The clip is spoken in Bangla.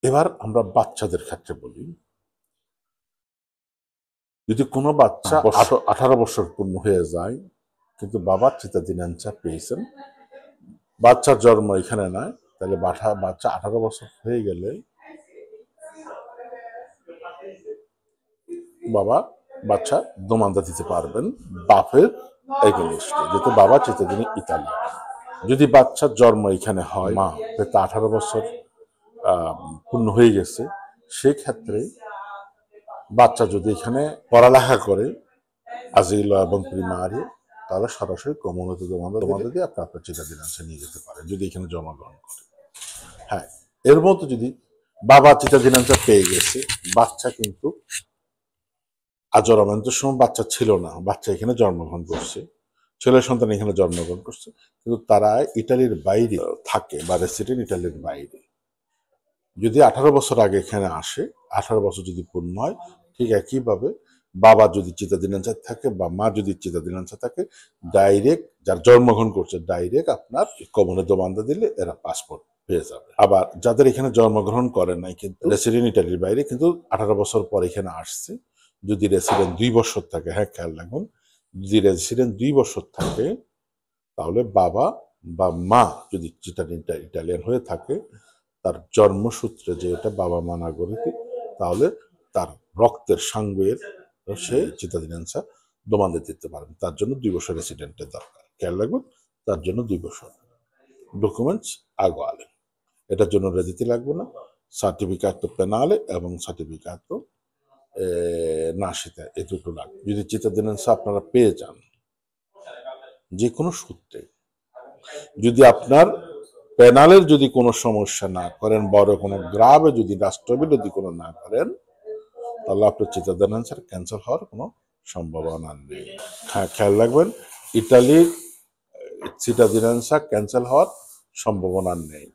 এবার আমরা বাচ্চাদের ক্ষেত্রে বলি, যদি কোনো বাচ্চা 18 বছর পূর্ণ হয়ে যায় কিন্তু বাবার চিতাদিনাঞ্চা পেয়েছেন, বাচ্চার জন্ম এখানে নয়, তাহলে বাচ্চা 18 বছর হয়ে গেলে বাচ্চা দোমান্দা দিতে পারবেন বাপের এগেনস্টে, যেহেতু বাবা চিতাদিনী ইতালি। যদি বাচ্চার জন্ম এখানে হয়, মা 18 বছর পূর্ণ হয়ে গেছে, সেক্ষেত্রে বাচ্চা যদি এখানে পড়ালেখা করে আজিলো এবং প্রিমারি, তাহলে সরাসরি কমনওয়েলথ দোমান্দা দিয়ে আপনার চিতাদিনাঞ্চা নিয়ে যেতে পারেন যদি এখানে জন্মগ্রহণ করে। হ্যাঁ, এর মতো যদি বাবা চিতাদিনাঞ্চা পেয়ে গেছে, বাচ্চা কিন্তু আজরামেন্টের সময় বাচ্চা ছিল না, বাচ্চা এখানে জন্মগ্রহণ করছে, ছেলে সন্তান এখানে জন্মগ্রহণ করছে, কিন্তু তারা ইটালির বাইরে থাকে বা রেসিডেন্ট ইটালির বাইরে। যদি 18 বছর আগে এখানে আসে, 18 বছর যদি পূর্ণ হয়, ঠিক একইভাবে বাবা যদি চিতাদিনাঞ্চা থাকে বা মা যদি চিতাদিনাঞ্চা থাকে, ডাইরেক্ট যার জন্মগ্রহণ করছে ডাইরেক্ট আপনার কমনে দোমান্দা দিলে এরা পাসপোর্ট পেয়ে যাবে। আবার যাদের এখানে জন্মগ্রহণ করেন নাই কিন্তু রেসিডেন্ট ইটালির বাইরে, কিন্তু 18 বছর পর এখানে আসছে, যদি রেসিডেন্ট 2 বছর থাকে, হ্যাঁ খেয়াল রাখুন, যদি রেসিডেন্ট 2 বছর থাকে, তাহলে বাবা বা মা যদি ইটালিয়ান হয়ে থাকে, তার জন্মসূত্রে যে এটা বাবা মা নাগরিক, তাহলে তার রক্তের সাঙ্গের সে চিতাদিনাঞ্চা দোমান্দে দিতে পারবেন। তার জন্য 2 বছর রেসিডেন্টের দরকার, খেয়াল রাখবেন, তার জন্য 2 বছর ডকুমেন্টস আগুয়ালে। এটার জন্য রেজিতি লাগবে না, সার্টিফিকাতো পেনালে এবং সার্টিফিকাতো নাসিতে, এই দুটো লাগবে। যদি চিতাদিনাঞ্চা আপনারা পেয়ে যান যে কোনো সূত্রে, যদি আপনার পেনালের যদি কোনো সমস্যা না করেন, বড় কোনো গ্রাভে যদি রাষ্ট্রবিরোধী কোনো না করেন, তাহলে আপনার চিতাদিনাঞ্চা ক্যান্সেল হওয়ার কোনো সম্ভাবনা নেই। হ্যাঁ, খেয়াল রাখবেন, ইটালির চিতাদিনাঞ্চা ক্যান্সেল হওয়ার সম্ভাবনা নেই।